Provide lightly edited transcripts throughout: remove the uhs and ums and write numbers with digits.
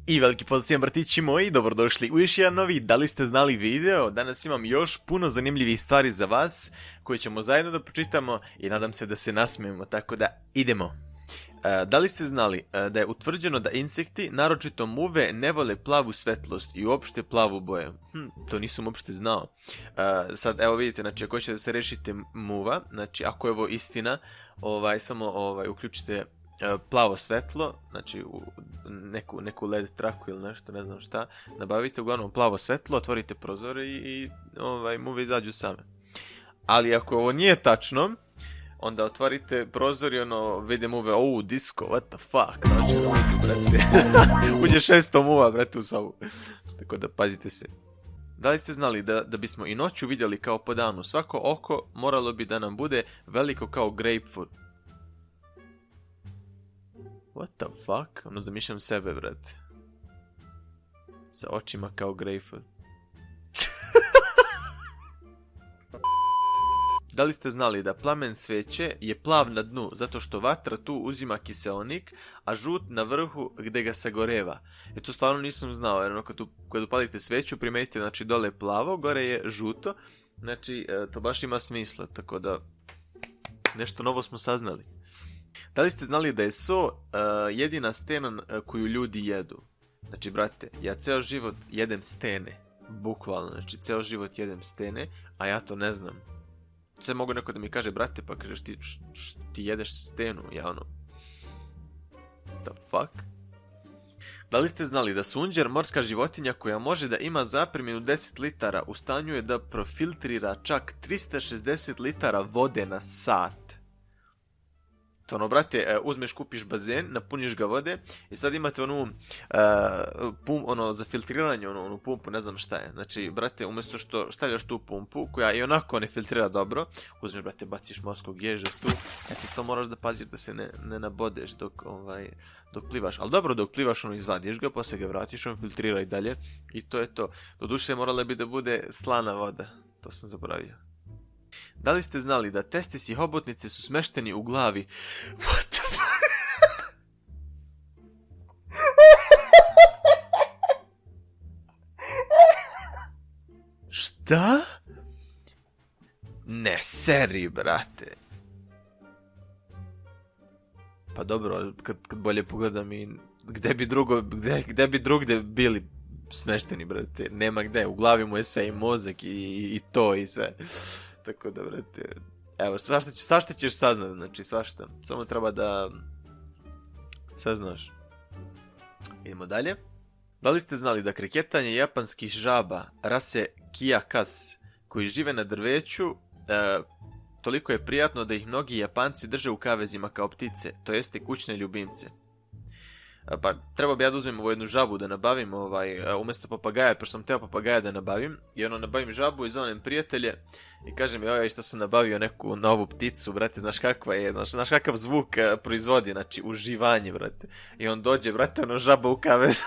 I veliki pozdrav svima bratići moji, dobrodošli u još jedan novi Da li ste znali video. Danas imam još puno zanimljivih stvari za vas koje ćemo zajedno da pročitamo i nadam se da se nasmijemo, tako da idemo. Da li ste znali da je utvrđeno da insekti, naročito muve, ne vole plavu svetlost i uopšte plavu boju? To nisam uopšte znao. Sad evo vidite, znači ako ćete da se rešite muva, znači ako je ovo istina, samo uključite plavo svetlo, znači u neku LED traku ili nešto, ne znam šta, nabavite uglavnom plavo svetlo, otvorite prozore i muve izađu same. Ali ako ovo nije tačno, onda otvorite prozor i vide muve, disco, what the fuck, znači brate, uđe 600 muva, brate, u sobu. Tako da pazite se. Da li ste znali da bismo i noću vidjeli kao po danu, svako oko moralo bi da nam bude veliko kao grapefruit? What the fuck? Zamišljam sebe, brate. Sa očima kao grapefruit. Da li ste znali da plamen sveće je plav na dnu zato što vatra tu uzima kiseonik, a žut na vrhu gdje ga sagoreva? To stvarno nisam znao, jer kad upalite sveću primetite, znači dole je plavo, gore je žuto, znači to baš ima smisla, tako da nešto novo smo saznali. Da li ste znali da je so jedina stena koju ljudi jedu? Znači, brate, ja ceo život jedem stene, bukvalno, znači ceo život jedem stene, a ja to ne znam. Sve mogu neko da mi kaže, brate, pa kažeš ti jedeš stenu, ja the fuck? Da li ste znali da sunđer, morska životinja koja može da ima zapreminu 10 litara, u stanju je da profiltrira čak 360 litara vode na sat? To brate, uzmeš, kupiš bazen, napuniš ga vode i sad imate za filtriranje, onu pumpu, ne znam šta je. Znači, brate, umjesto što stavljaš tu pumpu, koja i onako ne filtrira dobro, uzmeš, brate, baciš morskog ježa tu, sad samo moraš da paziš da se ne nabodeš dok plivaš. Ali dobro, dok plivaš, izvadiš ga, posle ga vratiš, filtrira i dalje i to je to. Doduše, morala bi da bude slana voda, to sam zaboravio. Da li ste znali da testisi hobotnice su smešteni u glavi? What the fuck? Šta? Ne seri, brate. Pa dobro, kad bolje pogledam i gde bi drugde bili smešteni, brate. Nema gde, u glavi mu je sve, i mozak i to i sve. Tako da, brate, evo, svašta ćeš saznat, znači svašta, samo treba da saznaš. Idemo dalje. Da li ste znali da kreketanje japanskih žaba rase Kiakas, koji žive na drveću, toliko je prijatno da ih mnogi Japanci drže u kavezima kao ptice, to jeste kućne ljubimce. Pa treba bi ja da uzmem ovu jednu žabu da nabavim, umjesto papagaja, pošto sam teo papagaja da nabavim, i nabavim žabu i zovem prijatelje i kažem joj što sam nabavio neku novu pticu, brate, znaš kakva je, znaš kakav zvuk proizvodi, znači uživanje, brate, i on dođe, brate, žaba u kavez.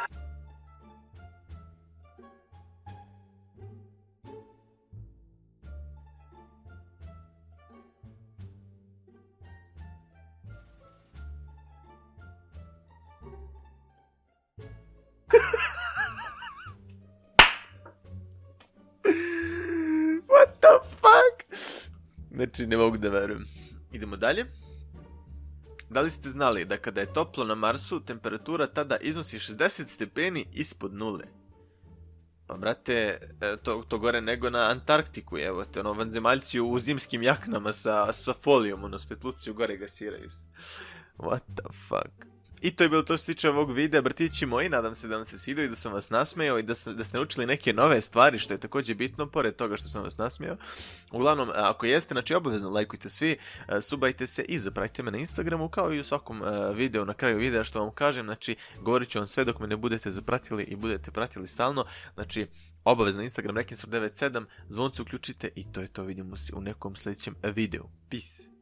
What the fuck? Znači, ne mogu da verujem. Idemo dalje. Da li ste znali da kada je toplo na Marsu, temperatura tada iznosi 60 stepeni ispod nule? Pa, brate, to gore nego na Antarktiku, evo te, vanzemaljci u zimskim jaknama sa folijom, svetluciju gore gasiraju se. What the fuck? I to je bilo to što se tiče ovog videa, bratići moji, nadam se da vam se svidio i da sam vas nasmejao i da ste naučili neke nove stvari, što je također bitno, pored toga što sam vas nasmejao. Uglavnom, ako jeste, znači obavezno lajkujte svi, subajte se i zapratite me na Instagramu, kao i u svakom videu, na kraju videa što vam kažem, znači govorit ću vam sve dok me ne budete zapratili i budete pratili stalno, znači obavezno Instagram Rekinsor97, zvonce uključite i to je to, vidimo se u nekom sljedećem videu. Peace!